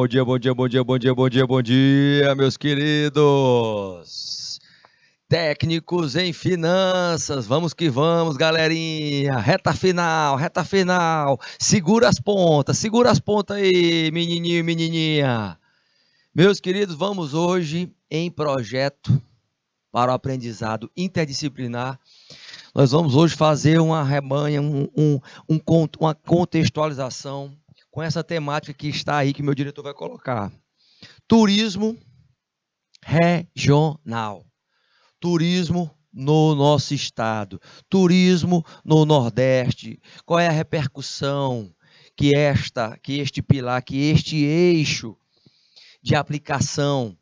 bom dia, bom dia, bom dia, bom dia, bom dia, bom dia, meus queridos técnicos em finanças. Vamos que vamos, galerinha. Reta final, reta final. Segura as pontas aí, menininho e menininha. Meus queridos, vamos hoje em projeto para o aprendizado interdisciplinar. Nós vamos hoje fazer uma rebanha, uma contextualização com essa temática que está aí, que meu diretor vai colocar. Turismo regional. Turismo no nosso estado. Turismo no Nordeste. Qual é a repercussão que este pilar, que este eixo de aplicação,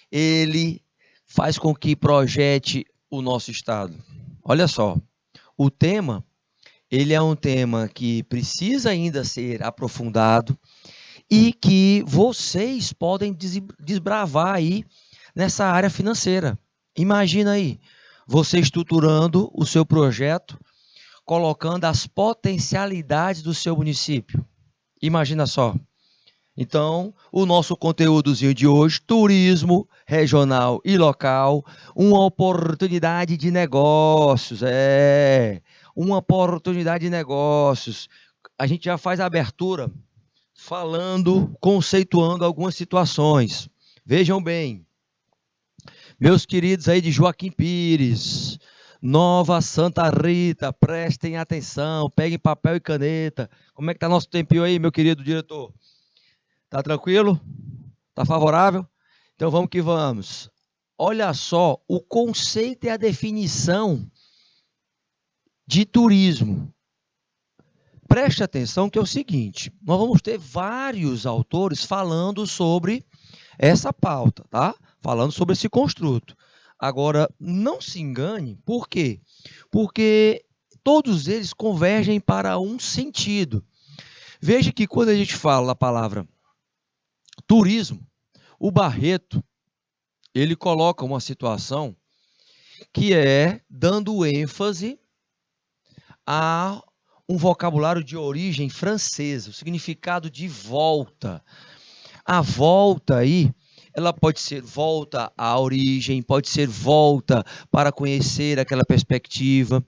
ele faz com que projete o nosso estado? Olha só, o tema, ele é um tema que precisa ainda ser aprofundado e que vocês podem desbravar aí nessa área financeira. Imagina aí, você estruturando o seu projeto, colocando as potencialidades do seu município. Imagina só. Então, o nosso conteúdozinho de hoje, turismo regional e local, uma oportunidade de negócios, uma oportunidade de negócios. A gente já faz a abertura falando, conceituando algumas situações. Vejam bem, meus queridos aí de Joaquim Pires, Nova Santa Rita, prestem atenção, peguem papel e caneta. Como é que está nosso tempinho aí, meu querido diretor? Tá tranquilo? Tá favorável? Então vamos que vamos. Olha só, o conceito e a definição de turismo. Preste atenção que é o seguinte, nós vamos ter vários autores falando sobre essa pauta, tá? Falando sobre esse construto. Agora, não se engane, por quê? Porque todos eles convergem para um sentido. Veja que quando a gente fala a palavra turismo, o Barreto, ele coloca uma situação que é dando ênfase a um vocabulário de origem francesa, o significado de volta. A volta aí, ela pode ser volta à origem, pode ser volta para conhecer aquela perspectiva.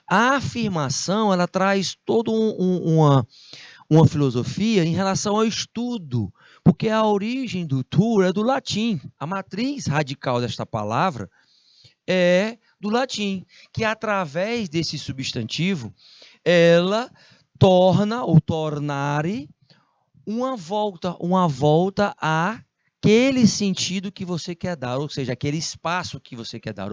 A afirmação, ela traz toda uma filosofia em relação ao estudo, porque a origem do tour é do latim. A matriz radical desta palavra é do latim, que através desse substantivo, ela torna, ou tornare, uma volta àquele sentido que você quer dar, ou seja, aquele espaço que você quer dar.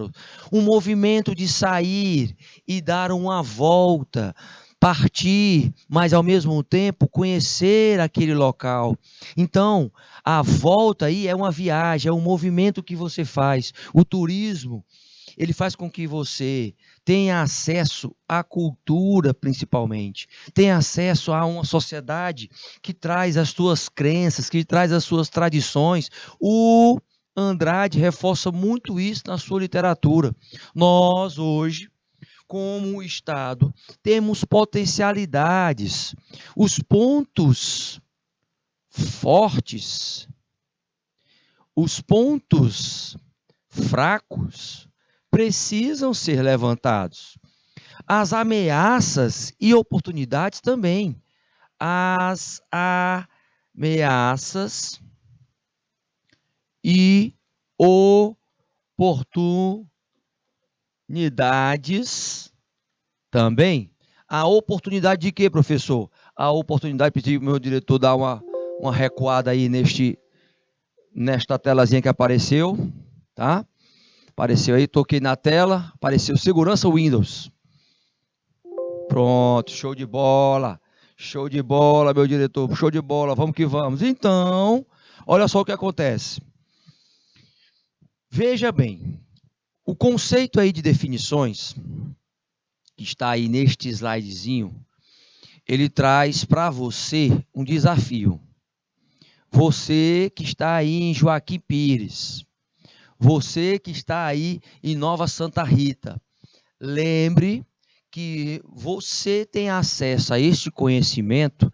Um movimento de sair e dar uma volta, partir, mas ao mesmo tempo conhecer aquele local. Então, a volta aí é uma viagem, é um movimento que você faz. O turismo, ele faz com que você tenha acesso à cultura, principalmente. Tenha acesso a uma sociedade que traz as suas crenças, que traz as suas tradições. O Andrade reforça muito isso na sua literatura. Nós, hoje, como Estado, temos potencialidades. Os pontos fortes, os pontos fracos, precisam ser levantados. As ameaças e oportunidades também. As ameaças e oportunidades também. A oportunidade de quê, professor? A oportunidade, pedi para o meu diretor dar uma recuada aí nesta telazinha que apareceu, tá? Apareceu aí, toquei na tela, apareceu segurança Windows. Pronto, show de bola, meu diretor, show de bola, vamos que vamos. Então, olha só o que acontece. Veja bem, o conceito aí de definições, que está aí neste slidezinho, ele traz para você um desafio. Você que está aí em Joaquim Pires, você que está aí em Nova Santa Rita, lembre que você tem acesso a este conhecimento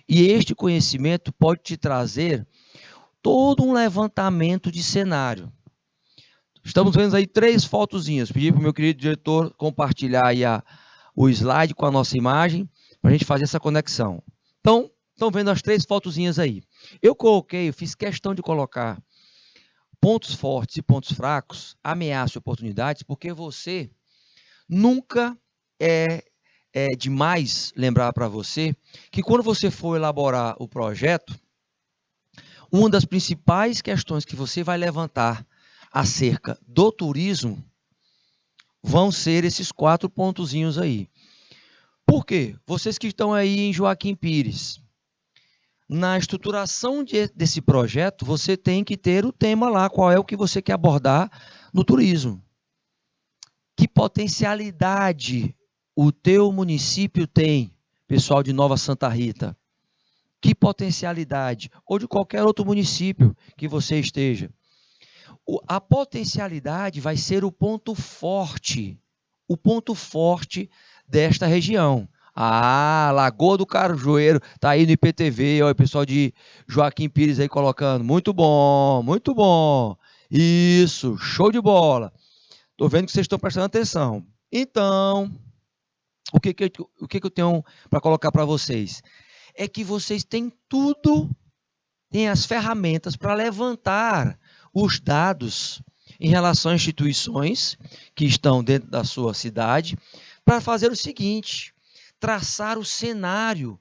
e este conhecimento pode te trazer todo um levantamento de cenário. Estamos vendo aí 3 fotozinhas. Pedi para o meu querido diretor compartilhar aí o slide com a nossa imagem, para a gente fazer essa conexão. Então, estão vendo as 3 fotozinhas aí. Eu fiz questão de colocar pontos fortes e pontos fracos, ameaças e oportunidades, porque você nunca é demais lembrar para você que quando você for elaborar o projeto, uma das principais questões que você vai levantar acerca do turismo vão ser esses 4 pontozinhos aí. Por quê? Vocês que estão aí em Joaquim Pires, na estruturação desse projeto, você tem que ter o tema lá, qual é o que você quer abordar no turismo. Que potencialidade o teu município tem, pessoal de Nova Santa Rita? Que potencialidade? Ou de qualquer outro município que você esteja. A potencialidade vai ser o ponto forte desta região. Lagoa do Cajueiro, tá aí no IPTV, ó, o pessoal de Joaquim Pires aí colocando. Muito bom, muito bom. Isso, show de bola. Tô vendo que vocês estão prestando atenção. Então, o que eu tenho para colocar para vocês? É que vocês têm tudo, têm as ferramentas para levantar os dados em relação a instituições que estão dentro da sua cidade, para fazer o seguinte: traçar o cenário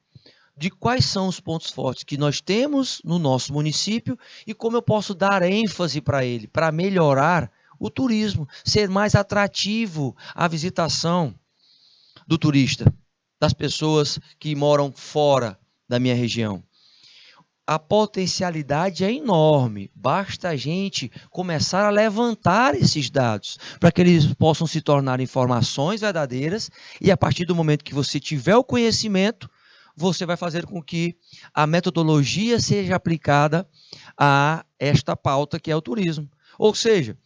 de quais são os pontos fortes que nós temos no nosso município e como eu posso dar ênfase para ele, para melhorar o turismo, ser mais atrativo a visitação do turista, das pessoas que moram fora da minha região. A potencialidade é enorme, basta a gente começar a levantar esses dados para que eles possam se tornar informações verdadeiras e a partir do momento que você tiver o conhecimento, você vai fazer com que a metodologia seja aplicada a esta pauta que é o turismo. Ou seja,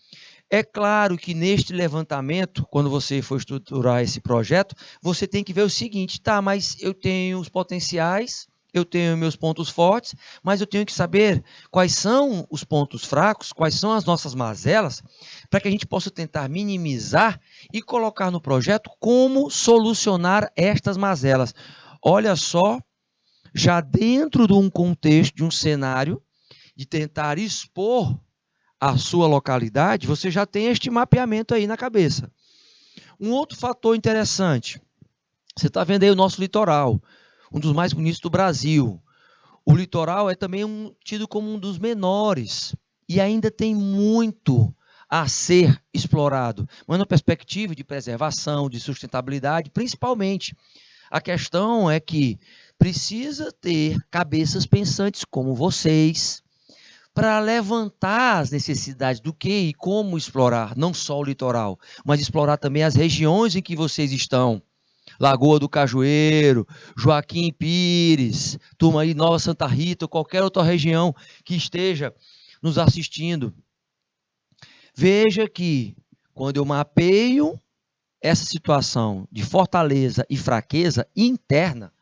é claro que neste levantamento, quando você for estruturar esse projeto, você tem que ver o seguinte: tá, mas eu tenho os potenciais, eu tenho meus pontos fortes, mas eu tenho que saber quais são os pontos fracos, quais são as nossas mazelas, para que a gente possa tentar minimizar e colocar no projeto como solucionar estas mazelas. Olha só, já dentro de um contexto, de um cenário, de tentar expor a sua localidade, você já tem este mapeamento aí na cabeça. Um outro fator interessante, você está vendo aí o nosso litoral, um dos mais bonitos do Brasil. O litoral é também tido como um dos menores e ainda tem muito a ser explorado, mas na perspectiva de preservação, de sustentabilidade, principalmente. A questão é que precisa ter cabeças pensantes como vocês para levantar as necessidades do que e como explorar, não só o litoral, mas explorar também as regiões em que vocês estão. Lagoa do Cajueiro, Joaquim Pires, turma aí, Nova Santa Rita, ou qualquer outra região que esteja nos assistindo. Veja que quando eu mapeio essa situação de fortaleza e fraqueza interna,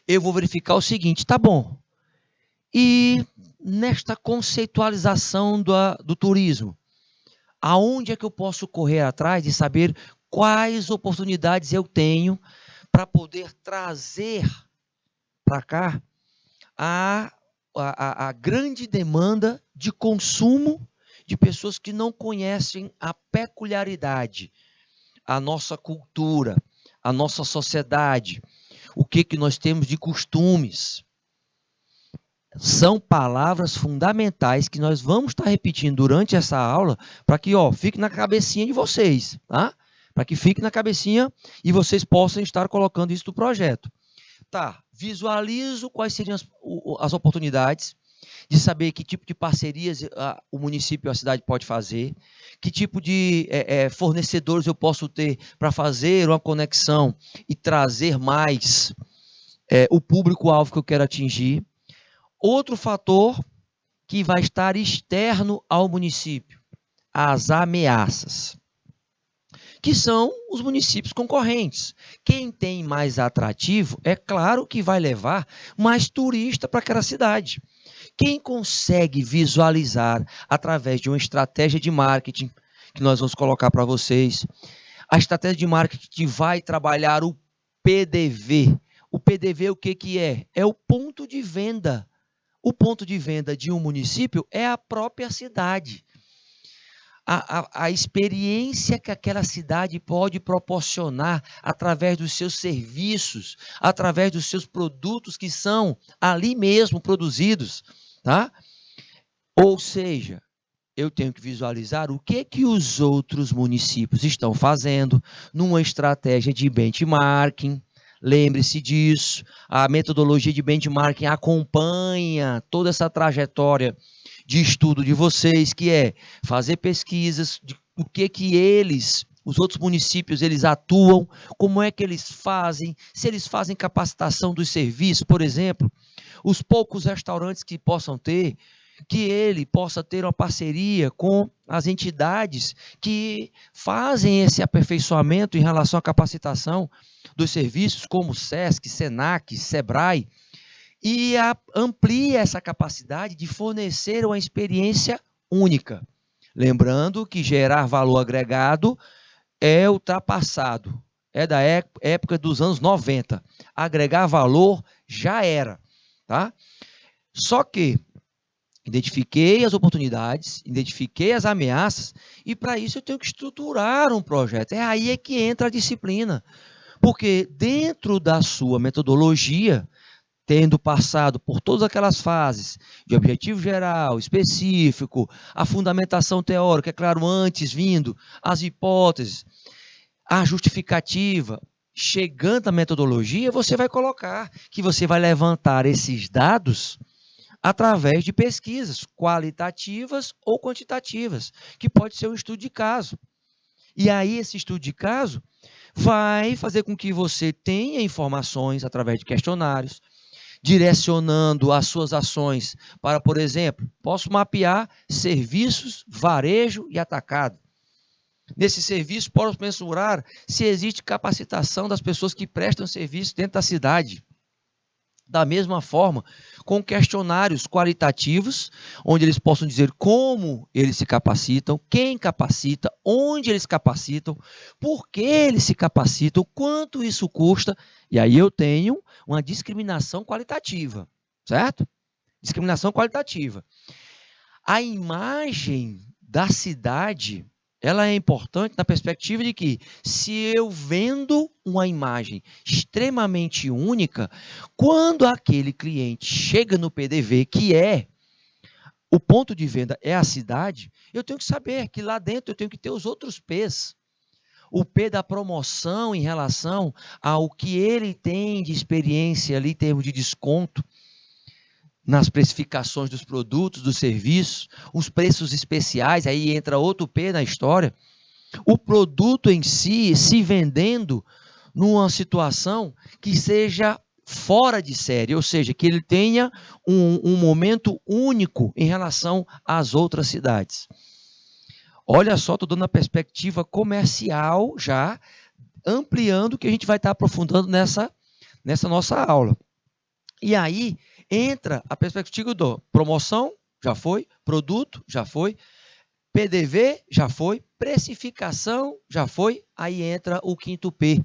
eu vou verificar o seguinte: tá bom, e nesta conceitualização do turismo, aonde é que eu posso correr atrás de saber quais oportunidades eu tenho para poder trazer para cá a grande demanda de consumo de pessoas que não conhecem a peculiaridade, a nossa cultura, a nossa sociedade, o que nós temos de costumes. São palavras fundamentais que nós vamos estar repetindo durante essa aula para que fique na cabecinha de vocês, tá? Para que fique na cabecinha e vocês possam estar colocando isso no projeto. Tá, visualizo quais seriam as oportunidades de saber que tipo de parcerias o município ou a cidade pode fazer, que tipo de fornecedores eu posso ter para fazer uma conexão e trazer mais o público-alvo que eu quero atingir. Outro fator que vai estar externo ao município, as ameaças, que são os municípios concorrentes. Quem tem mais atrativo, é claro que vai levar mais turista para aquela cidade. Quem consegue visualizar através de uma estratégia de marketing, que nós vamos colocar para vocês, a estratégia de marketing vai trabalhar o PDV. O PDV o que que é? É o ponto de venda. O ponto de venda de um município é a própria cidade. A experiência que aquela cidade pode proporcionar através dos seus serviços, através dos seus produtos que são ali mesmo produzidos, tá? Ou seja, eu tenho que visualizar o que os outros municípios estão fazendo numa estratégia de benchmarking. Lembre-se disso, a metodologia de benchmarking acompanha toda essa trajetória de estudo de vocês, que é fazer pesquisas de o que eles, os outros municípios, eles atuam, como é que eles fazem, se eles fazem capacitação dos serviços, por exemplo, os poucos restaurantes que possam ter, que ele possa ter uma parceria com as entidades que fazem esse aperfeiçoamento em relação à capacitação dos serviços, como SESC, SENAC, SEBRAE, e amplia essa capacidade de fornecer uma experiência única. Lembrando que gerar valor agregado é ultrapassado, é da época dos anos 90. Agregar valor já era, tá? Só que identifiquei as oportunidades, identifiquei as ameaças, e para isso eu tenho que estruturar um projeto. É aí é que entra a disciplina. Porque dentro da sua metodologia, tendo passado por todas aquelas fases de objetivo geral, específico, a fundamentação teórica, é claro, antes vindo as hipóteses, a justificativa, chegando à metodologia, você vai colocar que você vai levantar esses dados através de pesquisas qualitativas ou quantitativas, que pode ser um estudo de caso. E aí esse estudo de caso vai fazer com que você tenha informações através de questionários, direcionando as suas ações para, por exemplo, posso mapear serviços, varejo e atacado. Nesse serviço, posso mensurar se existe capacitação das pessoas que prestam serviço dentro da cidade. Da mesma forma, com questionários qualitativos, onde eles possam dizer como eles se capacitam, quem capacita, onde eles capacitam, por que eles se capacitam, quanto isso custa, e aí eu tenho uma discriminação qualitativa, certo? Discriminação qualitativa. A imagem da cidade, ela é importante na perspectiva de que, se eu vendo uma imagem extremamente única, quando aquele cliente chega no PDV, que é o ponto de venda é a cidade, eu tenho que saber que lá dentro eu tenho que ter os outros P's. O P da promoção em relação ao que ele tem de experiência ali em termos de desconto, nas precificações dos produtos, dos serviços, os preços especiais, aí entra outro P na história, o produto em si se vendendo numa situação que seja fora de série, ou seja, que ele tenha um momento único em relação às outras cidades. Olha só, estou dando a perspectiva comercial já, ampliando o que a gente vai estar aprofundando nessa nossa aula. E aí entra a perspectiva do promoção, já foi, produto, já foi, PDV, já foi, precificação, já foi, aí entra o quinto P,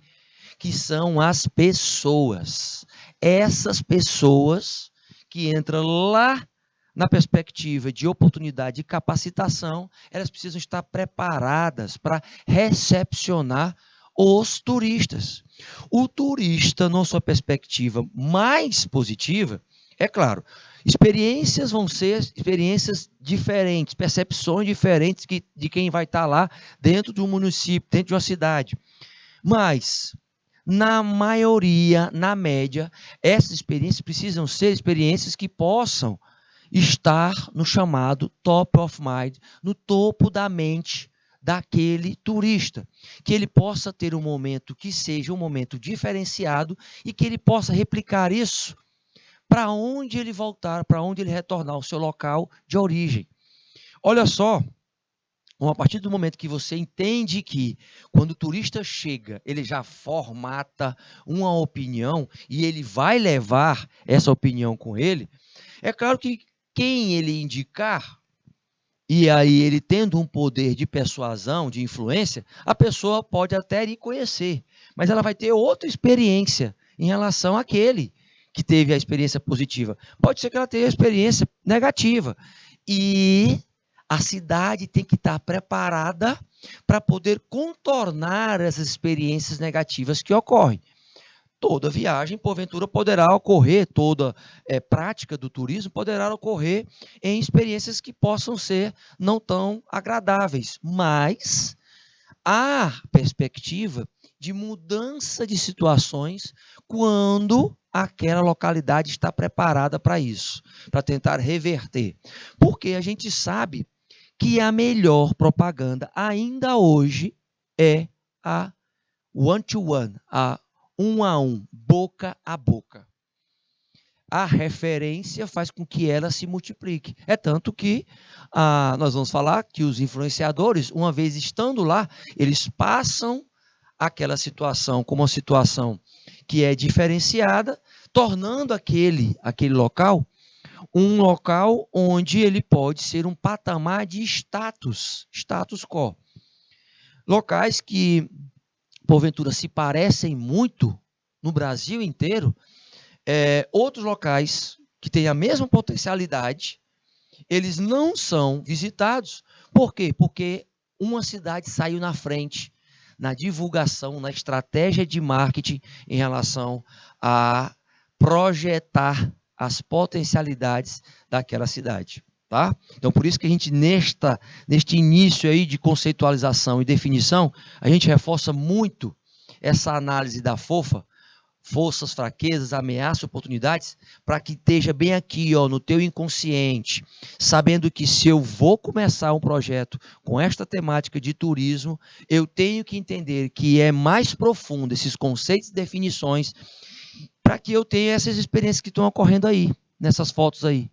que são as pessoas. Essas pessoas que entram lá na perspectiva de oportunidade de capacitação, elas precisam estar preparadas para recepcionar os turistas. O turista, na sua perspectiva mais positiva, é claro, experiências vão ser experiências diferentes, percepções diferentes de quem vai estar lá dentro de um município, dentro de uma cidade. Mas, na maioria, na média, essas experiências precisam ser experiências que possam estar no chamado top of mind, no topo da mente daquele turista, que ele possa ter um momento que seja um momento diferenciado e que ele possa replicar isso para onde ele voltar, para onde ele retornar ao seu local de origem. Olha só, a partir do momento que você entende que quando o turista chega, ele já formata uma opinião e ele vai levar essa opinião com ele, é claro que quem ele indicar, e aí ele tendo um poder de persuasão, de influência, a pessoa pode até ir conhecer, mas ela vai ter outra experiência em relação àquele que teve a experiência positiva. Pode ser que ela tenha a experiência negativa. E a cidade tem que estar preparada para poder contornar essas experiências negativas que ocorrem. Toda viagem, porventura, poderá ocorrer, toda prática do turismo poderá ocorrer em experiências que possam ser não tão agradáveis, mas há perspectiva de mudança de situações quando aquela localidade está preparada para isso, para tentar reverter. Porque a gente sabe que a melhor propaganda ainda hoje é a one-to-one, a um, boca a boca. A referência faz com que ela se multiplique. É tanto que nós vamos falar que os influenciadores, uma vez estando lá, eles passam aquela situação como uma situação que é diferenciada, tornando aquele local um local onde ele pode ser um patamar de status quo. Locais que porventura se parecem muito no Brasil inteiro, outros locais que têm a mesma potencialidade, eles não são visitados. Por quê? Porque uma cidade saiu na frente na divulgação, na estratégia de marketing em relação a projetar as potencialidades daquela cidade. Tá? Então, por isso que a gente, neste início aí de conceitualização e definição, a gente reforça muito essa análise da FOFA, forças, fraquezas, ameaças, oportunidades, para que esteja bem aqui, ó, no teu inconsciente, sabendo que se eu vou começar um projeto com esta temática de turismo, eu tenho que entender que é mais profundo esses conceitos e definições, para que eu tenha essas experiências que estão ocorrendo aí, nessas fotos aí.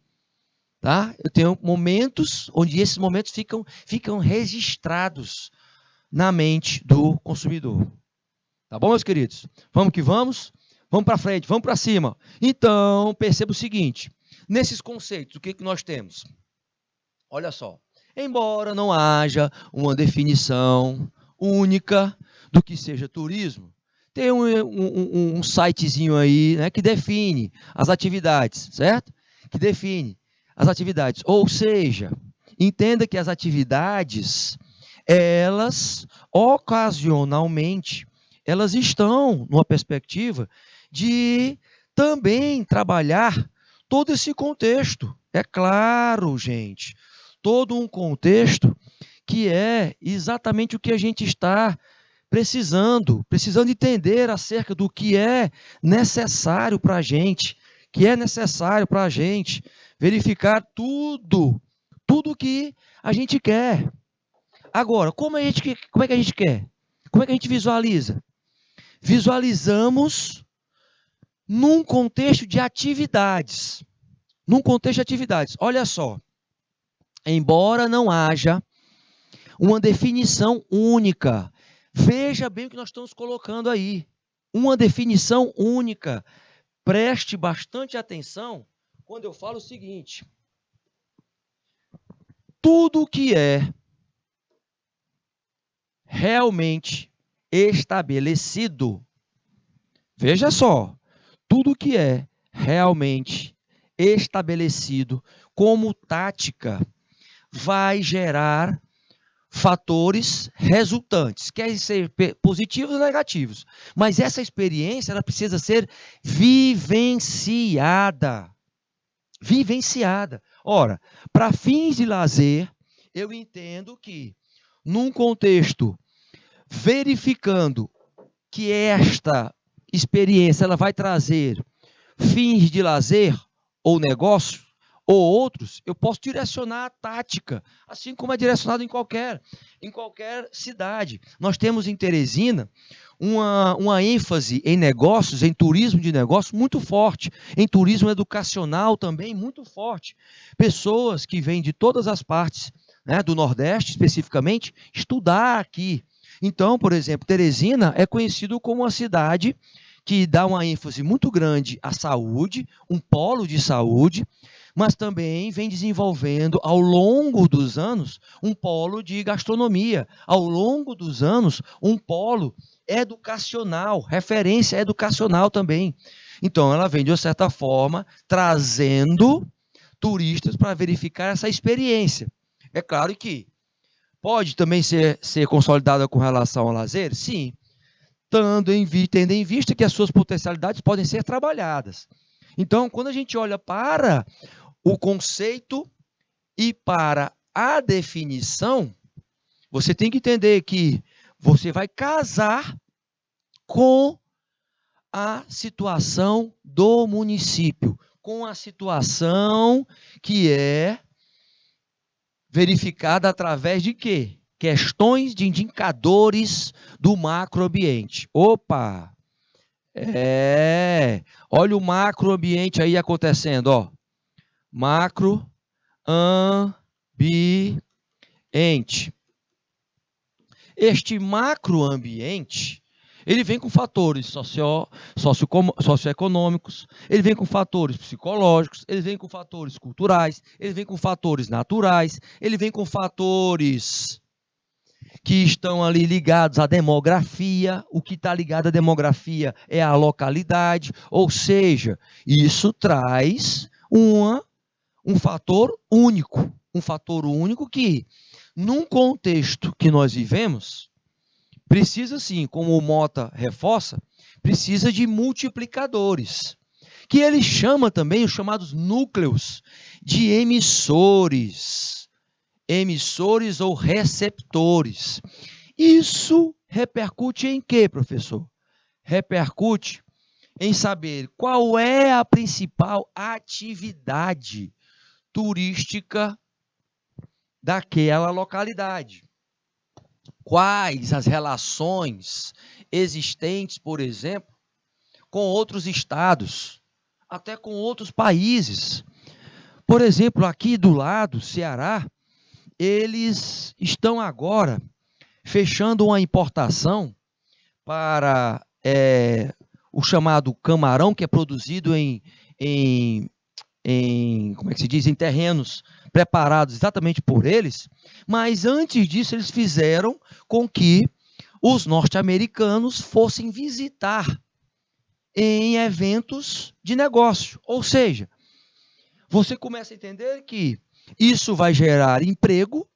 Tá? Eu tenho momentos onde esses momentos ficam registrados na mente do consumidor. Tá bom, meus queridos? Vamos que vamos? Vamos para frente, vamos para cima. Então, perceba o seguinte, nesses conceitos, o que nós temos? Olha só, embora não haja uma definição única do que seja turismo, tem um sitezinho aí, né, que define as atividades, certo? Que define as atividades, ou seja, entenda que as atividades, elas ocasionalmente, elas estão numa perspectiva de também trabalhar todo esse contexto. É claro, gente, todo um contexto que é exatamente o que a gente está precisando entender acerca do que é necessário para a gente, verificar tudo que a gente quer. Agora, como é que a gente quer? Como é que a gente visualiza? Visualizamos num contexto de atividades. Olha só, embora não haja uma definição única, veja bem o que nós estamos colocando aí. Uma definição única. Preste bastante atenção quando eu falo o seguinte. Tudo que é realmente estabelecido, veja só, tudo que é realmente estabelecido como tática vai gerar fatores resultantes, quer ser positivos ou negativos, mas essa experiência ela precisa ser vivenciada. Ora, para fins de lazer, eu entendo que num contexto verificando que esta experiência ela vai trazer fins de lazer ou negócio ou outros, eu posso direcionar a tática, assim como é direcionado em qualquer cidade. Nós temos em Teresina uma ênfase em negócios, em turismo de negócios muito forte, em turismo educacional também muito forte. Pessoas que vêm de todas as partes, né, do Nordeste especificamente, estudar aqui. Então, por exemplo, Teresina é conhecido como uma cidade que dá uma ênfase muito grande à saúde, um polo de saúde, mas também vem desenvolvendo ao longo dos anos um polo de gastronomia, ao longo dos anos um polo educacional, referência educacional também. Então ela vem, de uma certa forma, trazendo turistas para verificar essa experiência. É claro que pode também ser consolidada com relação ao lazer? Sim, tendo em vista que as suas potencialidades podem ser trabalhadas. Então, quando a gente olha para o conceito e para a definição, você tem que entender que você vai casar com a situação do município, com a situação que é verificada através de quê? Questões de indicadores do macroambiente. Opa! Olha o macroambiente aí acontecendo, ó. Macroambiente. Este macroambiente, ele vem com fatores socioeconômicos, ele vem com fatores psicológicos, ele vem com fatores culturais, ele vem com fatores naturais, ele vem com fatores que estão ali ligados à demografia. O que está ligado à demografia é a localidade, ou seja, isso traz um fator único que, num contexto que nós vivemos, precisa sim, como o Mota reforça, precisa de multiplicadores, que ele chama também os chamados núcleos de emissores ou receptores. Isso repercute em quê, professor? Repercute em saber qual é a principal atividade turística daquela localidade. Quais as relações existentes, por exemplo, com outros estados, até com outros países. Por exemplo, aqui do lado, Ceará, eles estão agora fechando uma importação para o chamado camarão, que é produzido como é que se diz, em terrenos preparados exatamente por eles, mas antes disso eles fizeram com que os norte-americanos fossem visitar em eventos de negócio. Ou seja, você começa a entender que isso vai gerar emprego,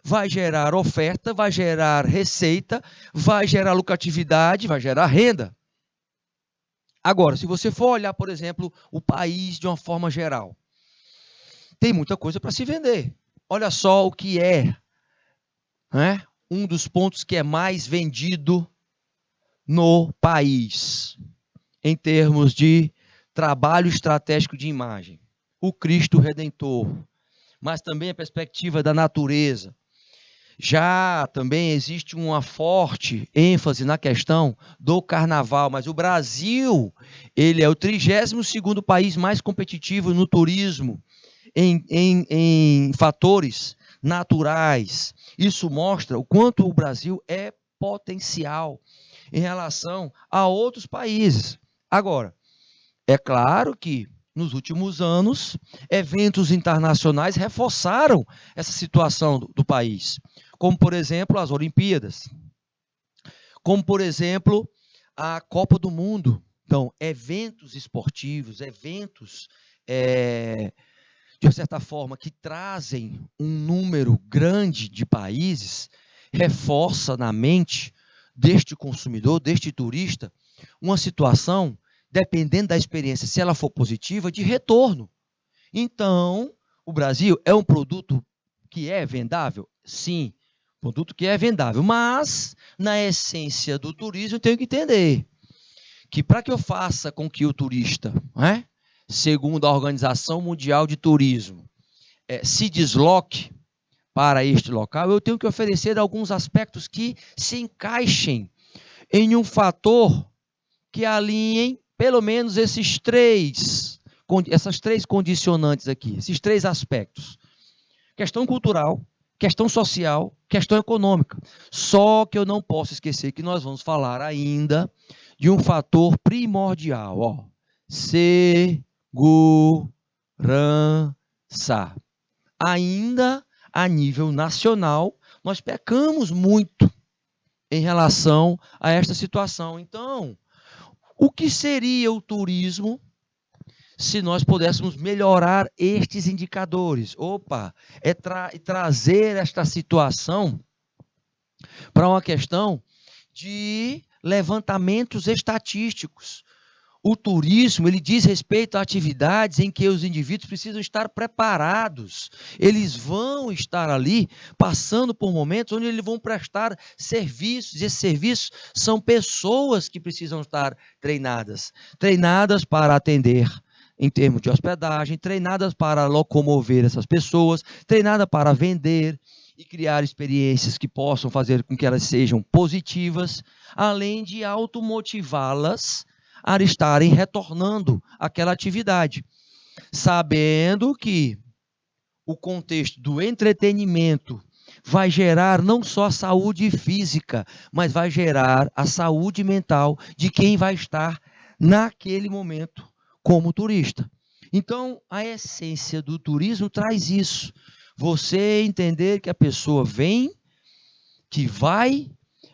vai gerar oferta, vai gerar receita, vai gerar lucratividade, vai gerar renda. Agora, se você for olhar, por exemplo, o país de uma forma geral, tem muita coisa para se vender. Olha só o que é, né? Um dos pontos que é mais vendido no país, em termos de trabalho estratégico de imagem. O Cristo Redentor, mas também a perspectiva da natureza. Já também existe uma forte ênfase na questão do carnaval, mas o Brasil, ele é o 32º país mais competitivo no turismo, em fatores naturais. Isso mostra o quanto o Brasil é potencial em relação a outros países. Agora, é claro que nos últimos anos, eventos internacionais reforçaram essa situação do país, como, por exemplo, as Olimpíadas, como, por exemplo, a Copa do Mundo. Então, eventos esportivos, eventos, de uma certa forma, que trazem um número grande de países, reforça na mente deste consumidor, deste turista, uma situação, dependendo da experiência, se ela for positiva, de retorno. Então, o Brasil é um produto que é vendável? Sim, produto que é vendável, mas, na essência do turismo, eu tenho que entender que para que eu faça com que o turista, segundo a Organização Mundial de Turismo, se desloque para este local, eu tenho que oferecer alguns aspectos que se encaixem em um fator que alinhem pelo menos essas três condicionantes aqui, esses três aspectos. Questão cultural, questão social, questão econômica. Só que eu não posso esquecer que nós vamos falar ainda de um fator primordial, segurança. Ainda a nível nacional, nós pecamos muito em relação a esta situação. Então, o que seria o turismo se nós pudéssemos melhorar estes indicadores? Trazer esta situação para uma questão de levantamentos estatísticos. O turismo, ele diz respeito a atividades em que os indivíduos precisam estar preparados. Eles vão estar ali passando por momentos onde eles vão prestar serviços. E esses serviços são pessoas que precisam estar treinadas para atender em termos de hospedagem, treinadas para locomover essas pessoas, treinadas para vender e criar experiências que possam fazer com que elas sejam positivas, além de automotivá-las a estarem retornando àquela atividade, sabendo que o contexto do entretenimento vai gerar não só a saúde física, mas vai gerar a saúde mental de quem vai estar naquele momento como turista. Então, a essência do turismo traz isso. Você entender que a pessoa vem, que vai,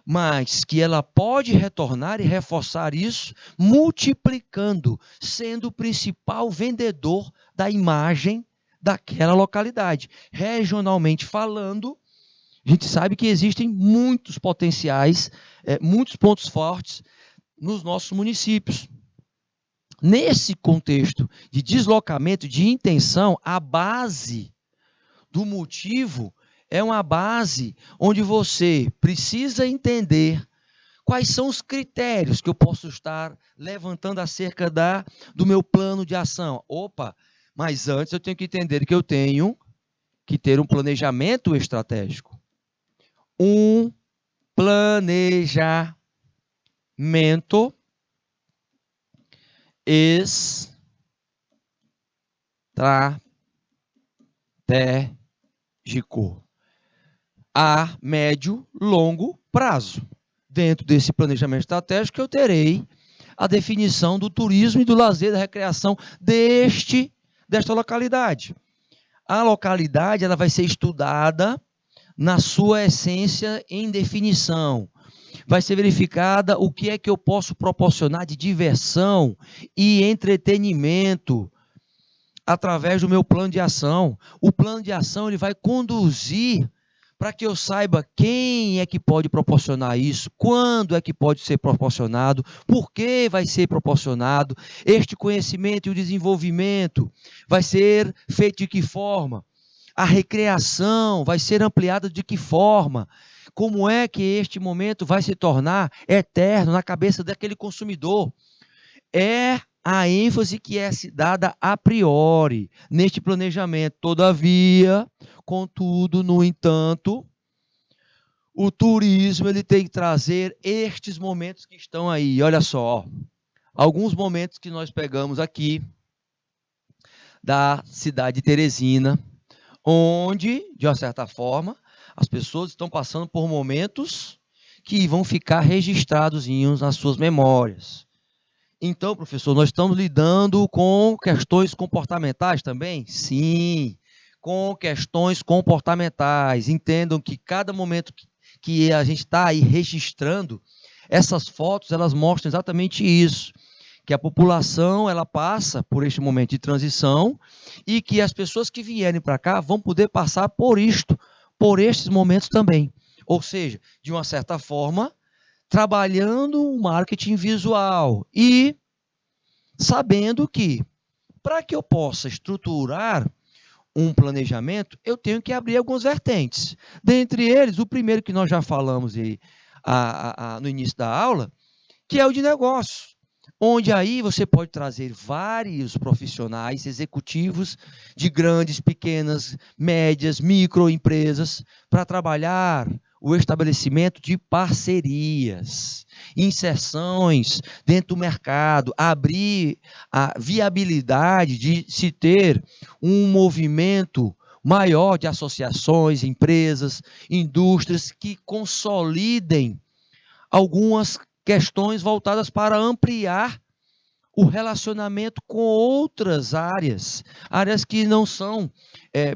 mas que ela pode retornar e reforçar isso, multiplicando, sendo o principal vendedor da imagem daquela localidade. Regionalmente falando, a gente sabe que existem muitos potenciais, muitos pontos fortes nos nossos municípios. Nesse contexto de deslocamento, de intenção, a base do motivo é uma base onde você precisa entender quais são os critérios que eu posso estar levantando acerca do meu plano de ação. Mas antes eu tenho que entender que eu tenho que ter um planejamento estratégico. Um planejamento estratégico a médio, longo prazo. Dentro desse planejamento estratégico, eu terei a definição do turismo e do lazer, da recreação desta localidade. A localidade ela vai ser estudada na sua essência em definição. Vai ser verificada o que é que eu posso proporcionar de diversão e entretenimento através do meu plano de ação. O plano de ação ele vai conduzir para que eu saiba quem é que pode proporcionar isso, quando é que pode ser proporcionado, por que vai ser proporcionado, este conhecimento e o desenvolvimento vai ser feito de que forma, a recreação vai ser ampliada de que forma, como é que este momento vai se tornar eterno na cabeça daquele consumidor. É a ênfase que é dada a priori neste planejamento. Todavia, contudo, no entanto, o turismo ele tem que trazer estes momentos que estão aí. Olha só, alguns momentos que nós pegamos aqui da cidade de Teresina, onde, de uma certa forma, as pessoas estão passando por momentos que vão ficar registrados nas suas memórias. Então, professor, nós estamos lidando com questões comportamentais também? Sim, com questões comportamentais. Entendam que cada momento que a gente está aí registrando, essas fotos, elas mostram exatamente isso, que a população, ela passa por este momento de transição e que as pessoas que vierem para cá vão poder passar por estes momentos também. Ou seja, de uma certa forma, trabalhando o marketing visual e sabendo que, para que eu possa estruturar um planejamento, eu tenho que abrir algumas vertentes. Dentre eles, o primeiro que nós já falamos aí, no início da aula, que é o de negócios, onde aí você pode trazer vários profissionais executivos de grandes, pequenas, médias, microempresas para trabalhar o estabelecimento de parcerias, inserções dentro do mercado, abrir a viabilidade de se ter um movimento maior de associações, empresas, indústrias que consolidem algumas questões voltadas para ampliar o relacionamento com outras áreas que não são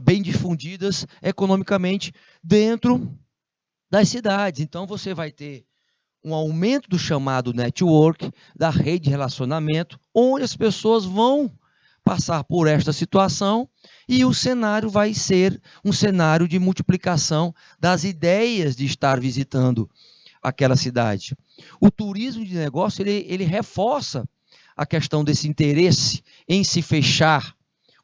bem difundidas economicamente dentro das cidades. Então, você vai ter um aumento do chamado network, da rede de relacionamento, onde as pessoas vão passar por esta situação e o cenário vai ser um cenário de multiplicação das ideias de estar visitando aquela cidade. O turismo de negócio, ele reforça a questão desse interesse em se fechar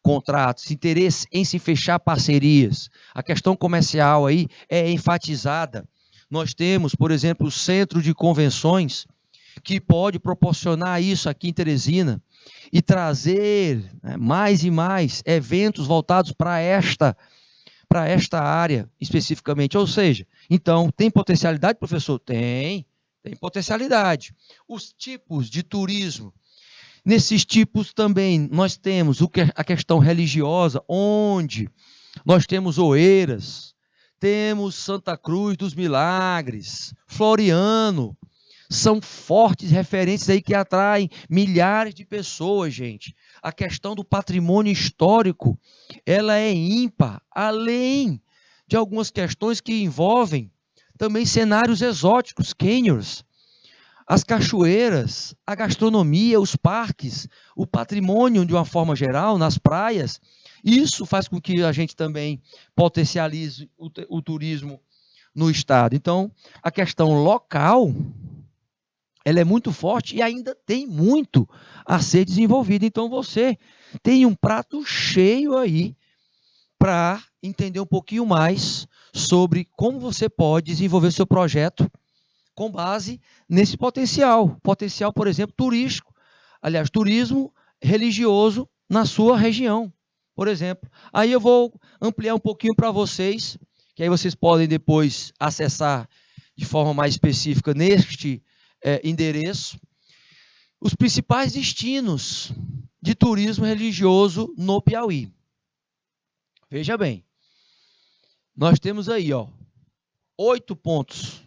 contratos, interesse em se fechar parcerias. A questão comercial aí é enfatizada. Nós temos, por exemplo, o centro de convenções, que pode proporcionar isso aqui em Teresina e trazer mais e mais eventos voltados para esta área especificamente. Ou seja, então, tem potencialidade, professor? Tem potencialidade. Os tipos de turismo. Nesses tipos também nós temos a questão religiosa, onde nós temos Oeiras, temos Santa Cruz dos Milagres, Floriano, são fortes referências aí que atraem milhares de pessoas, gente. A questão do patrimônio histórico, ela é ímpar, além de algumas questões que envolvem também cenários exóticos, canyons, as cachoeiras, a gastronomia, os parques, o patrimônio de uma forma geral, nas praias. Isso faz com que a gente também potencialize o turismo no estado. Então, a questão local, ela é muito forte e ainda tem muito a ser desenvolvido. Então, você tem um prato cheio aí para entender um pouquinho mais sobre como você pode desenvolver seu projeto com base nesse potencial, por exemplo, turístico, aliás, turismo religioso na sua região, por exemplo. Aí eu vou ampliar um pouquinho para vocês, que aí vocês podem depois acessar de forma mais específica neste endereço, os principais destinos de turismo religioso no Piauí. Veja bem, nós temos aí, 8 pontos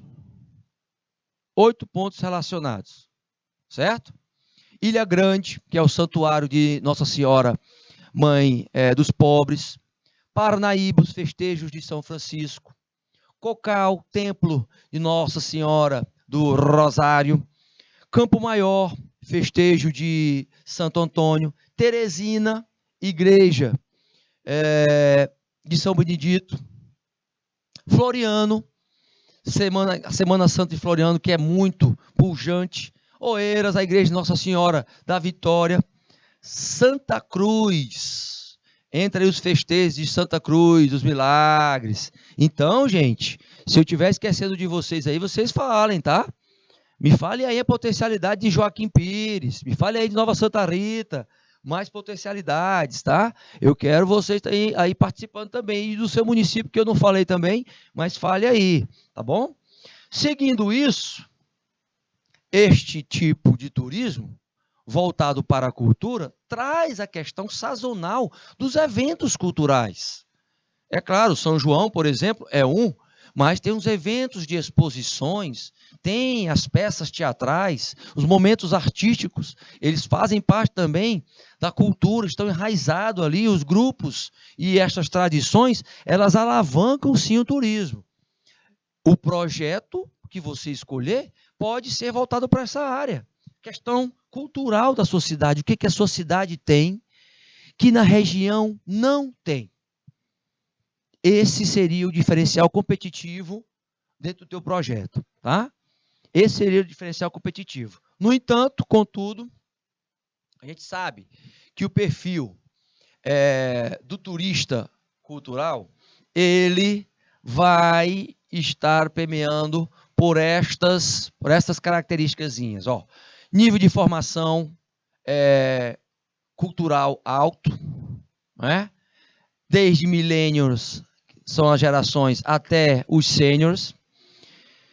relacionados, certo? Ilha Grande, que é o santuário de Nossa Senhora, Mãe dos Pobres. Paranaíba, os festejos de São Francisco. Cocal, templo de Nossa Senhora do Rosário. Campo Maior, festejo de Santo Antônio. Teresina, igreja de São Benedito. Floriano, Semana Santa de Floriano, que é muito pujante. Oeiras, a igreja de Nossa Senhora da Vitória. Santa Cruz, entre aí os festejos de Santa Cruz, dos Milagres. Então, gente, se eu estiver esquecendo de vocês aí, vocês falem, tá? Me fale aí a potencialidade de Joaquim Pires, me fale aí de Nova Santa Rita, mais potencialidades, tá? Eu quero vocês aí participando também, e do seu município, que eu não falei também, mas fale aí, tá bom? Seguindo isso, este tipo de turismo, voltado para a cultura, traz a questão sazonal dos eventos culturais. É claro, São João, por exemplo, é mas tem os eventos de exposições, tem as peças teatrais, os momentos artísticos, eles fazem parte também da cultura, estão enraizados ali, os grupos e estas tradições, elas alavancam sim o turismo. O projeto que você escolher pode ser voltado para essa área. Questão cultural da sua cidade, o que a sua cidade tem, que na região não tem. Esse seria o diferencial competitivo dentro do teu projeto, tá? Esse seria o diferencial competitivo. No entanto, contudo, a gente sabe que o perfil do turista cultural, ele vai estar permeando por estas características. Nível de formação cultural alto, né? Desde millennials, são as gerações, até os seniors.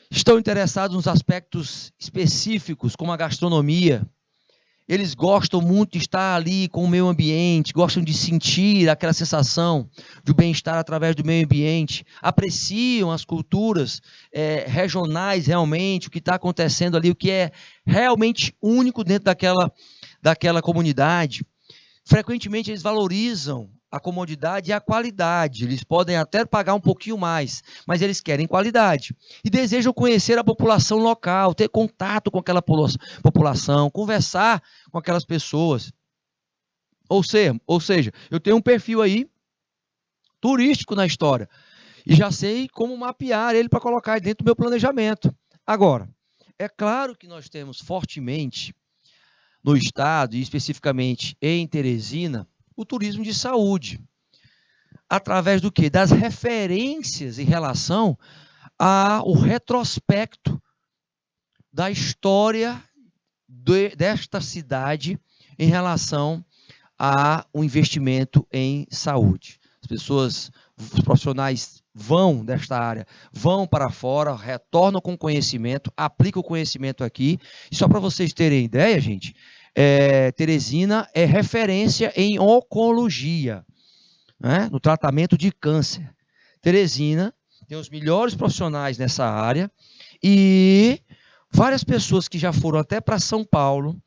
Estão interessados nos aspectos específicos, como a gastronomia. Eles gostam muito de estar ali com o meio ambiente, gostam de sentir aquela sensação de bem-estar através do meio ambiente, apreciam as culturas regionais realmente, o que está acontecendo ali, o que é realmente único dentro daquela comunidade, frequentemente eles valorizam a comodidade e a qualidade. Eles podem até pagar um pouquinho mais, mas eles querem qualidade. E desejam conhecer a população local, ter contato com aquela população, conversar com aquelas pessoas. Ou seja, eu tenho um perfil aí turístico na história e já sei como mapear ele para colocar dentro do meu planejamento. Agora, é claro que nós temos fortemente no estado, e especificamente em Teresina, o turismo de saúde. Através do quê? Das referências em relação ao retrospecto da história desta cidade em relação ao investimento em saúde. As pessoas, os profissionais vão desta área, vão para fora, retornam com conhecimento, aplicam o conhecimento aqui. E só para vocês terem ideia, gente, Teresina é referência em oncologia, né? No tratamento de câncer. Teresina tem os melhores profissionais nessa área e várias pessoas que já foram até para São Paulo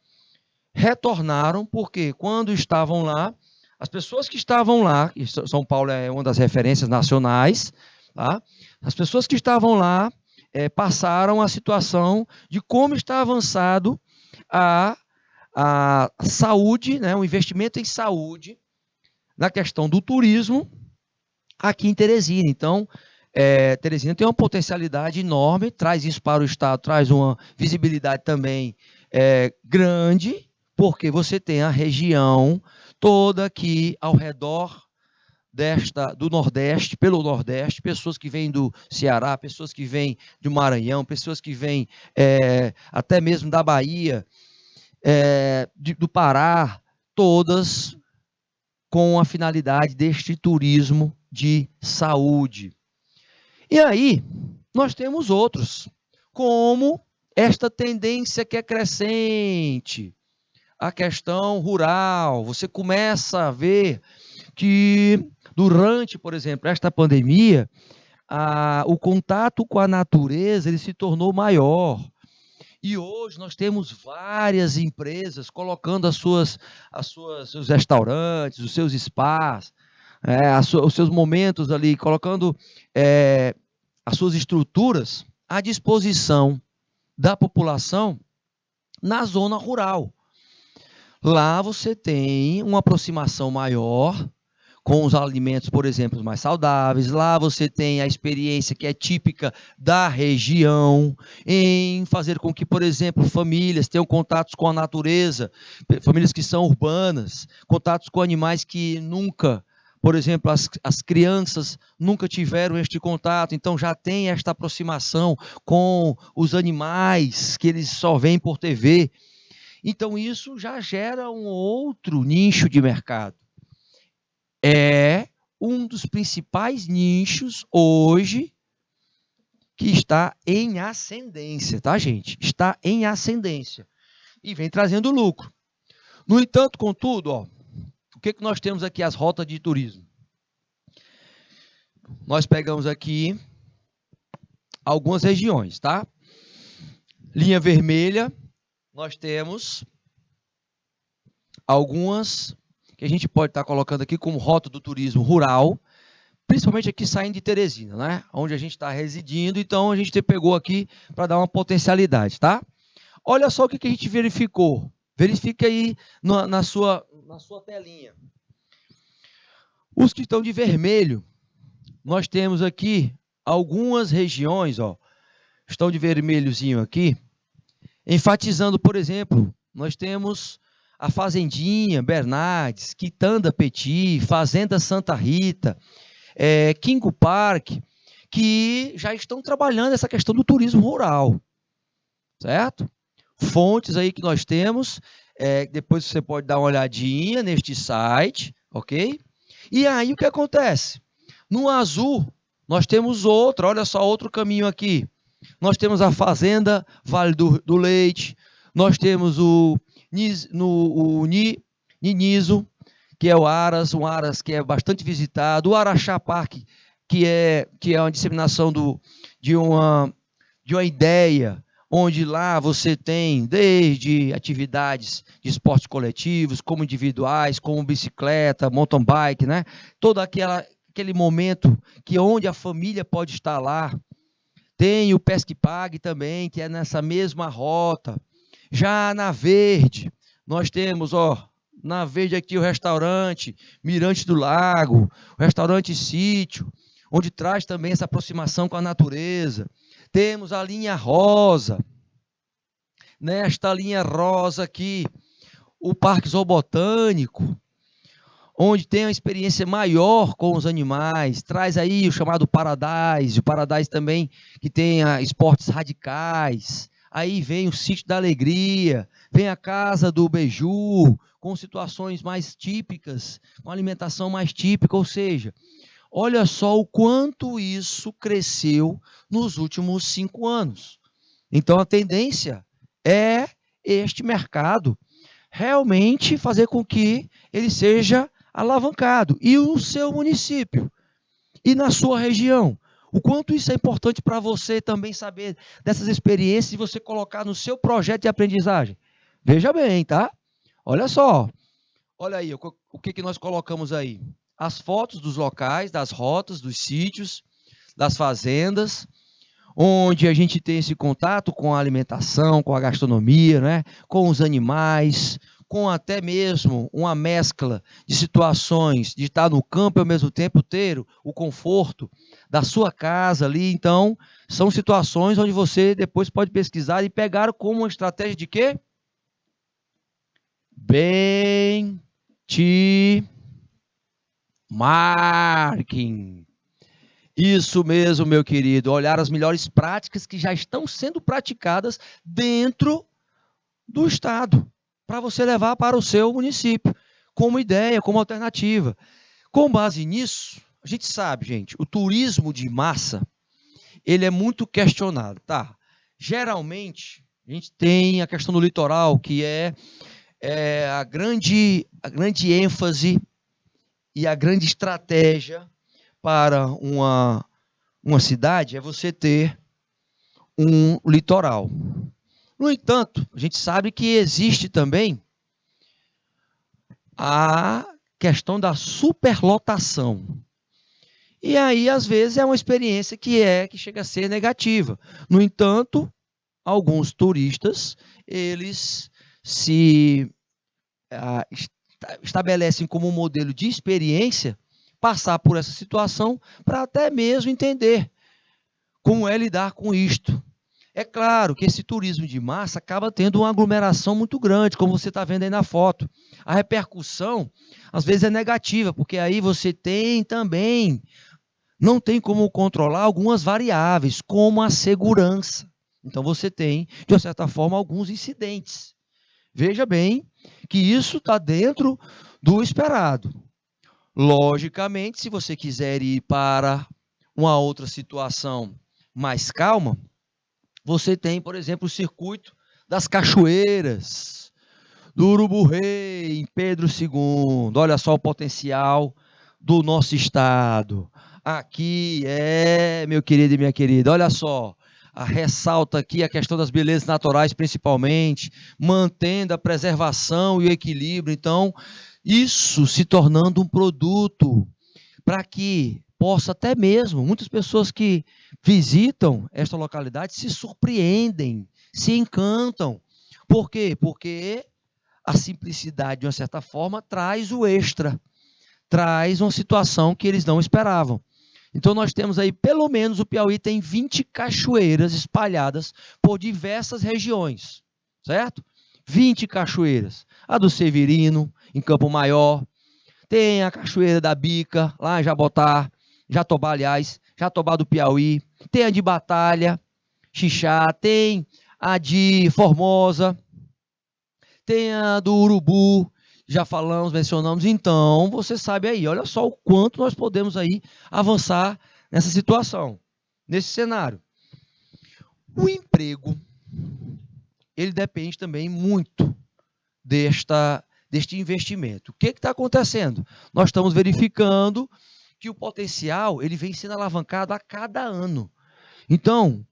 retornaram, porque quando estavam lá, as pessoas que estavam lá, São Paulo é uma das referências nacionais, tá? As pessoas que estavam lá passaram a situação de como está avançado a saúde, né, o investimento em saúde, na questão do turismo, aqui em Teresina. Então, Teresina tem uma potencialidade enorme, traz isso para o estado, traz uma visibilidade também grande, porque você tem a região toda aqui ao redor do Nordeste, pelo Nordeste, pessoas que vêm do Ceará, pessoas que vêm do Maranhão, pessoas que vêm até mesmo da Bahia, do Pará, todas com a finalidade deste turismo de saúde. E aí, nós temos outros, como esta tendência que é crescente, a questão rural. Você começa a ver que durante, por exemplo, esta pandemia, o contato com a natureza ele se tornou maior. E hoje nós temos várias empresas colocando seus restaurantes, os seus spas, os seus momentos ali, colocando as suas estruturas à disposição da população na zona rural. Lá você tem uma aproximação maior com os alimentos, por exemplo, mais saudáveis. Lá você tem a experiência que é típica da região, em fazer com que, por exemplo, famílias tenham contatos com a natureza, famílias que são urbanas, contatos com animais que nunca, por exemplo, as crianças nunca tiveram este contato, então já tem esta aproximação com os animais que eles só veem por TV. Então isso já gera um outro nicho de mercado. É um dos principais nichos hoje que está em ascendência, tá, gente? Está em ascendência e vem trazendo lucro. No entanto, contudo, o que nós temos aqui? As rotas de turismo. Nós pegamos aqui algumas regiões, tá? Linha vermelha, nós temos algumas que a gente pode estar colocando aqui como rota do turismo rural, principalmente aqui saindo de Teresina, né? Onde a gente está residindo, então a gente pegou aqui para dar uma potencialidade, tá? Olha só o que a gente verificou. Verifica aí na sua telinha. Os que estão de vermelho, nós temos aqui algumas regiões, estão de vermelhozinho aqui, enfatizando, por exemplo, nós temos a Fazendinha, Bernardes, Quitanda Petit, Fazenda Santa Rita, Kingo Park, que já estão trabalhando essa questão do turismo rural, certo? Fontes aí que nós temos, depois você pode dar uma olhadinha neste site, ok? E aí o que acontece? No azul, nós temos olha só outro caminho aqui. Nós temos a Fazenda Vale do Leite, nós temos o Niniso, que é um Aras que é bastante visitado, o Araxá Park, que é uma disseminação de uma ideia onde lá você tem desde atividades de esportes coletivos, como individuais, como bicicleta, mountain bike, né? Todo aquele momento que onde a família pode estar lá. Tem o Pesque Pague também, que é nessa mesma rota. Já na Verde, nós temos, na Verde aqui o restaurante Mirante do Lago, o restaurante Sítio, onde traz também essa aproximação com a natureza. Temos a linha rosa. Nesta linha rosa aqui, o Parque Zoobotânico, onde tem uma experiência maior com os animais, traz aí o chamado Paradise, o Paradise também que tem esportes radicais, aí vem o Sítio da Alegria, vem a Casa do Beiju, com situações mais típicas, com alimentação mais típica, ou seja, olha só o quanto isso cresceu nos últimos 5 anos. Então a tendência é este mercado realmente fazer com que ele seja alavancado. E o seu município? E na sua região? O quanto isso é importante para você também saber dessas experiências e você colocar no seu projeto de aprendizagem? Veja bem, tá? Olha só. Olha aí, o que nós colocamos aí? As fotos dos locais, das rotas, dos sítios, das fazendas, onde a gente tem esse contato com a alimentação, com a gastronomia, né? Com os animais, com até mesmo uma mescla de situações de estar no campo e ao mesmo tempo ter o conforto da sua casa ali. Então, são situações onde você depois pode pesquisar e pegar como uma estratégia de quê? Benchmarking. Isso mesmo, meu querido. Olhar as melhores práticas que já estão sendo praticadas dentro do Estado, para você levar para o seu município, como ideia, como alternativa. Com base nisso, a gente sabe, gente, o turismo de massa, ele é muito questionado, tá? Geralmente, a gente tem a questão do litoral, que é a grande ênfase e a grande estratégia para uma cidade é você ter um litoral. No entanto, a gente sabe que existe também a questão da superlotação. E aí, às vezes, é uma experiência que chega a ser negativa. No entanto, alguns turistas, eles se estabelecem como um modelo de experiência passar por essa situação para até mesmo entender como é lidar com isto. É claro que esse turismo de massa acaba tendo uma aglomeração muito grande, como você está vendo aí na foto. A repercussão, às vezes, é negativa, porque aí você tem também, não tem como controlar algumas variáveis, como a segurança. Então, você tem, de uma certa forma, alguns incidentes. Veja bem que isso está dentro do esperado. Logicamente, se você quiser ir para uma outra situação mais calma, você tem, por exemplo, o circuito das cachoeiras, do Urubu Rei, em Pedro II. Olha só o potencial do nosso estado. Aqui meu querido e minha querida, olha só. Ressalta aqui a questão das belezas naturais, principalmente, mantendo a preservação e o equilíbrio. Então, isso se tornando um produto para que possa até mesmo, muitas pessoas que visitam esta localidade se surpreendem, se encantam. Por quê? Porque a simplicidade, de uma certa forma, traz o extra, traz uma situação que eles não esperavam. Então, nós temos aí, pelo menos, o Piauí tem 20 cachoeiras espalhadas por diversas regiões, certo? 20 cachoeiras. A do Severino, em Campo Maior, tem a Cachoeira da Bica, lá em Jatobá, aliás, Jatobá do Piauí, tem a de Batalha, Xixá, tem a de Formosa, tem a do Urubu, já falamos, mencionamos. Então, você sabe aí, olha só o quanto nós podemos aí avançar nessa situação, nesse cenário. O emprego, ele depende também muito deste investimento. O que está acontecendo? Nós estamos verificando que o potencial ele vem sendo alavancado a cada ano. Então,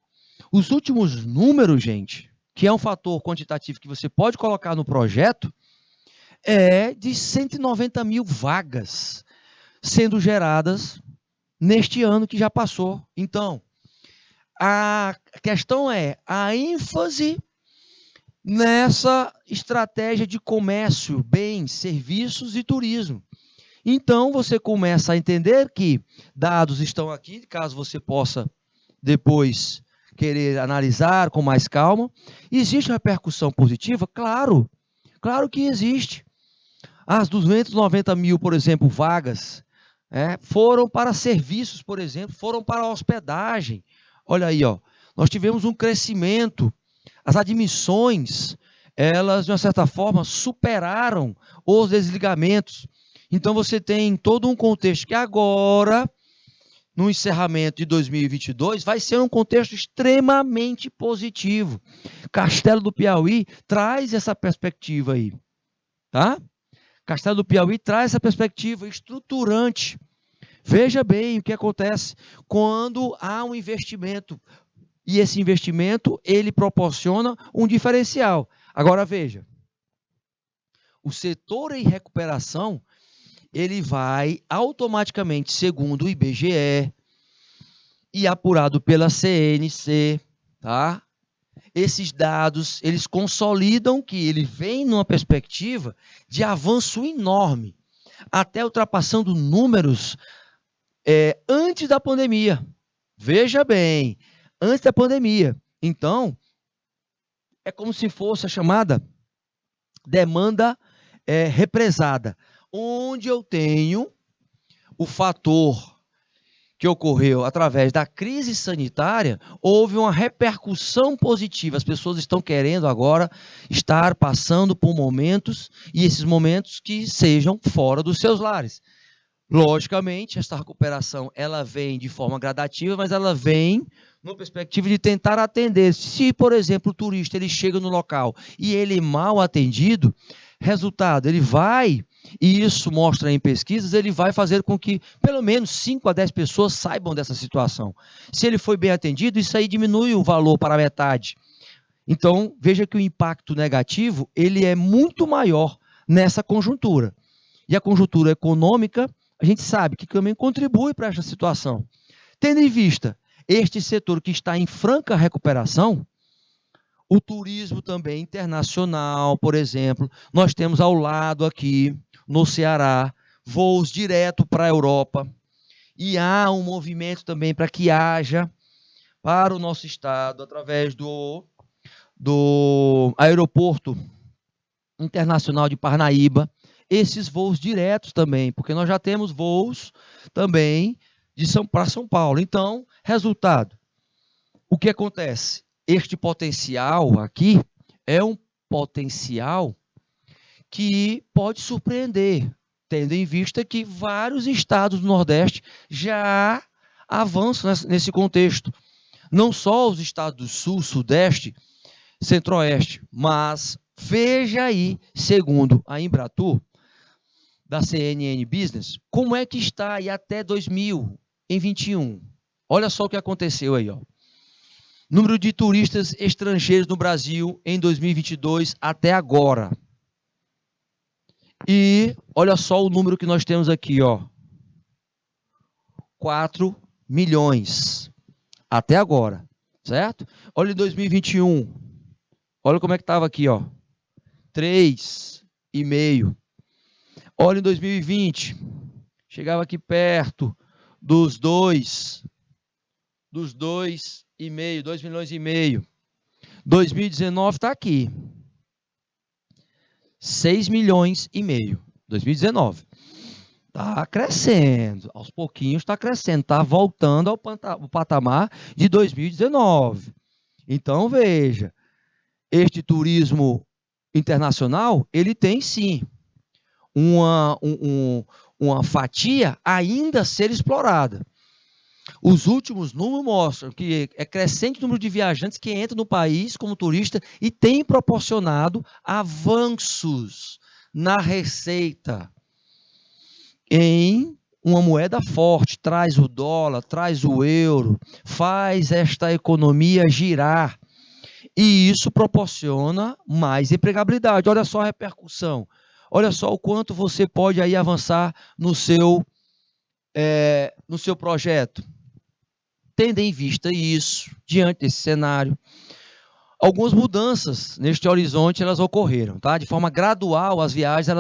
Os últimos números, gente, que é um fator quantitativo que você pode colocar no projeto, é de 190 mil vagas sendo geradas neste ano que já passou. Então, a questão é a ênfase nessa estratégia de comércio, bens, serviços e turismo. Então, você começa a entender que dados estão aqui, caso você possa depois querer analisar com mais calma. Existe repercussão positiva? Claro, claro que existe. As 290 mil, por exemplo, vagas, foram para serviços, por exemplo, foram para hospedagem. Olha aí, ó, nós tivemos um crescimento. As admissões, elas, de uma certa forma, superaram os desligamentos. Então, você tem todo um contexto que agora, no encerramento de 2022, vai ser um contexto extremamente positivo. Castelo do Piauí traz essa perspectiva aí, tá? Castelo do Piauí traz essa perspectiva estruturante. Veja bem o que acontece quando há um investimento. E esse investimento, ele proporciona um diferencial. Agora, veja. O setor em recuperação, ele vai automaticamente, segundo o IBGE, e apurado pela CNC, tá? Esses dados, eles consolidam que ele vem numa perspectiva de avanço enorme, até ultrapassando números antes da pandemia. Veja bem, antes da pandemia. Então, é como se fosse a chamada demanda represada, onde eu tenho o fator que ocorreu através da crise sanitária, houve uma repercussão positiva. As pessoas estão querendo agora estar passando por momentos, e esses momentos que sejam fora dos seus lares. Logicamente, esta recuperação, ela vem de forma gradativa, mas ela vem numa perspectiva de tentar atender. Se, por exemplo, o turista ele chega no local e ele é mal atendido, resultado, ele vai, e isso mostra em pesquisas, ele vai fazer com que pelo menos 5 a 10 pessoas saibam dessa situação. Se ele foi bem atendido, isso aí diminui o valor para a metade. Então, veja que o impacto negativo, ele é muito maior nessa conjuntura. E a conjuntura econômica, a gente sabe que também contribui para essa situação. Tendo em vista este setor que está em franca recuperação, o turismo também internacional, por exemplo, nós temos ao lado aqui, no Ceará, voos direto para a Europa, e há um movimento também para que haja para o nosso estado, através do aeroporto internacional de Parnaíba, esses voos diretos também, porque nós já temos voos também para São Paulo. Então, resultado, o que acontece? Este potencial aqui é um potencial que pode surpreender, tendo em vista que vários estados do Nordeste já avançam nesse contexto. Não só os estados do Sul, Sudeste, Centro-Oeste, mas veja aí, segundo a Embratur, da CNN Business, como é que está aí até 2021. Olha só o que aconteceu aí, ó. Número de turistas estrangeiros no Brasil em 2022 até agora. E olha só o número que nós temos aqui, ó. 4 milhões até agora, certo? Olha em 2021. Olha como é que estava aqui, ó. 3,5. Olha em 2020. Chegava aqui perto dos 2,5, 2 milhões e meio. 2019 está aqui. 6 milhões e meio. 2019. Está crescendo. Aos pouquinhos está crescendo. Está voltando ao patamar de 2019. Então, veja. Este turismo internacional, ele tem sim uma fatia ainda a ser explorada. Os últimos números mostram que é crescente o número de viajantes que entram no país como turista e tem proporcionado avanços na receita em uma moeda forte, traz o dólar, traz o euro, faz esta economia girar. E isso proporciona mais empregabilidade. Olha só a repercussão. Olha só o quanto você pode aí avançar no seu projeto. Tendo em vista isso, diante desse cenário, algumas mudanças neste horizonte elas ocorreram, tá? De forma gradual, as viagens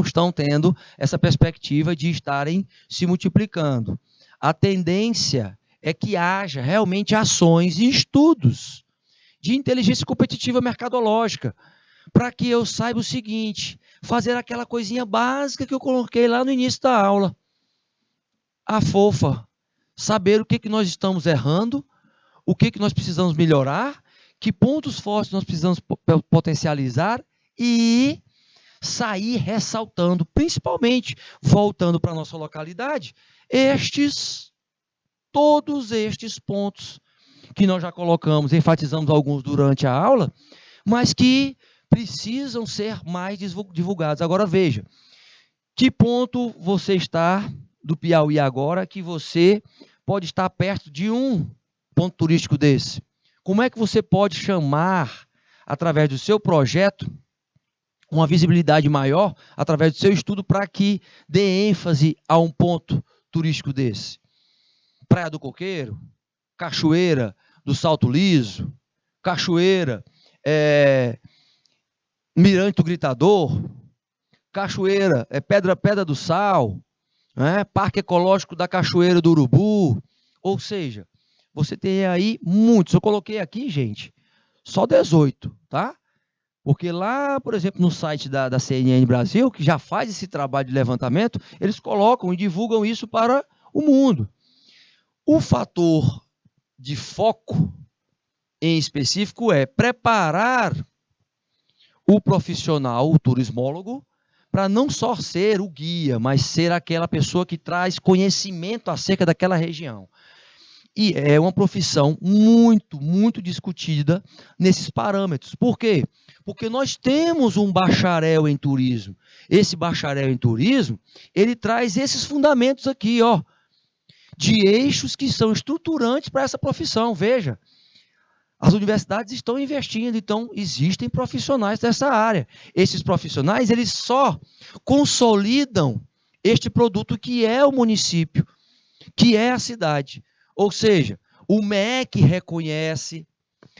estão tendo essa perspectiva de estarem se multiplicando. A tendência é que haja realmente ações e estudos de inteligência competitiva mercadológica, para que eu saiba o seguinte, fazer aquela coisinha básica que eu coloquei lá no início da aula, a fofa, saber o que nós estamos errando, o que nós precisamos melhorar, que pontos fortes nós precisamos potencializar e sair ressaltando, principalmente, voltando para a nossa localidade, todos estes pontos que nós já colocamos, enfatizamos alguns durante a aula, mas que precisam ser mais divulgados. Agora veja, que ponto você está do Piauí agora que você pode estar perto de um ponto turístico desse? Como é que você pode chamar, através do seu projeto, uma visibilidade maior, através do seu estudo, para que dê ênfase a um ponto turístico desse? Praia do Coqueiro, Cachoeira do Salto Liso, Cachoeira, Mirante do Gritador, Cachoeira, Pedra do Sal, Parque Ecológico da Cachoeira do Urubu. Ou seja, você tem aí muitos. Eu coloquei aqui, gente, só 18, tá? Porque lá, por exemplo, no site da CNN Brasil, que já faz esse trabalho de levantamento, eles colocam e divulgam isso para o mundo. O fator de foco em específico é preparar o profissional, o turismólogo, para não só ser o guia, mas ser aquela pessoa que traz conhecimento acerca daquela região. E é uma profissão muito, muito discutida nesses parâmetros. Por quê? Porque nós temos um bacharel em turismo. Esse bacharel em turismo, ele traz esses fundamentos aqui, ó, de eixos que são estruturantes para essa profissão. Veja, as universidades estão investindo, então existem profissionais dessa área. Esses profissionais, eles só consolidam este produto que é o município, que é a cidade. Ou seja, o MEC reconhece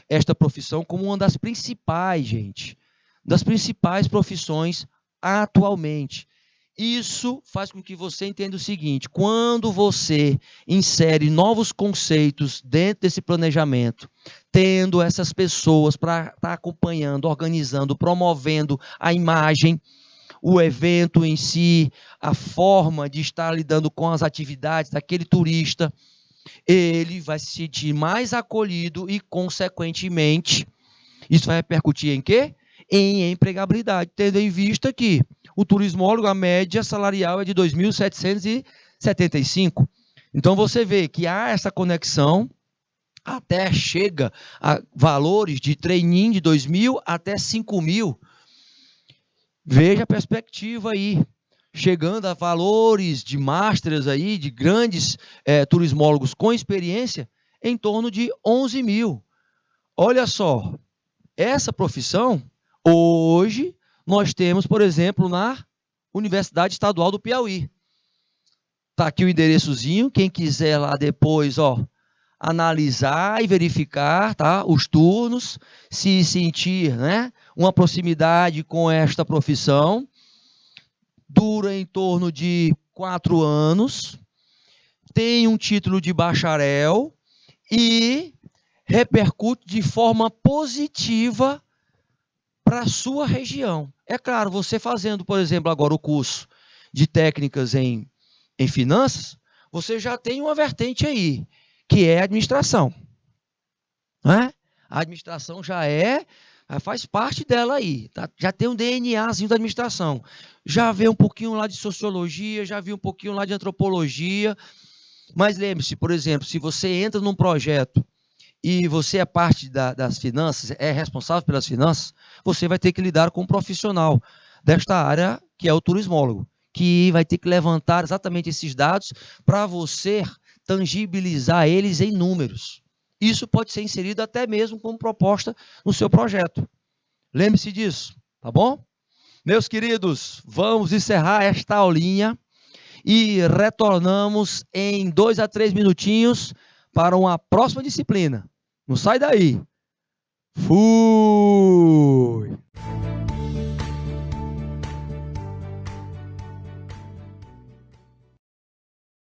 esta profissão como uma das principais, gente, das principais profissões atualmente. Isso faz com que você entenda o seguinte: quando você insere novos conceitos dentro desse planejamento, tendo essas pessoas para estar acompanhando, organizando, promovendo a imagem, o evento em si, a forma de estar lidando com as atividades daquele turista, ele vai se sentir mais acolhido e, consequentemente, isso vai repercutir em quê? Em empregabilidade, tendo em vista que o turismólogo, a média salarial é de 2.775. Então, você vê que há essa conexão, até chega a valores de trainee de 2.000 até 5.000. Veja a perspectiva aí, chegando a valores de masters aí, de grandes turismólogos com experiência, em torno de 11.000. Olha só, essa profissão, hoje, nós temos, por exemplo, na Universidade Estadual do Piauí. Está aqui o endereçozinho, quem quiser lá depois, ó, analisar e verificar, tá, os turnos, se sentir, né, uma proximidade com esta profissão. Dura em torno de 4 anos, tem um título de bacharel e repercute de forma positiva para a sua região. É claro, você fazendo, por exemplo, agora o curso de técnicas em finanças, você já tem uma vertente aí, que é a administração. Né? A administração já faz parte dela aí, tá? Já tem um DNAzinho da administração. Já vê um pouquinho lá de sociologia, já viu um pouquinho lá de antropologia. Mas lembre-se, por exemplo, se você entra num projeto e você é parte das finanças, é responsável pelas finanças, você vai ter que lidar com um profissional desta área, que é o turismólogo, que vai ter que levantar exatamente esses dados para você tangibilizar eles em números. Isso pode ser inserido até mesmo como proposta no seu projeto. Lembre-se disso, tá bom? Meus queridos, vamos encerrar esta aulinha e retornamos em 2 a 3 minutinhos para uma próxima disciplina. Não sai daí. Fui!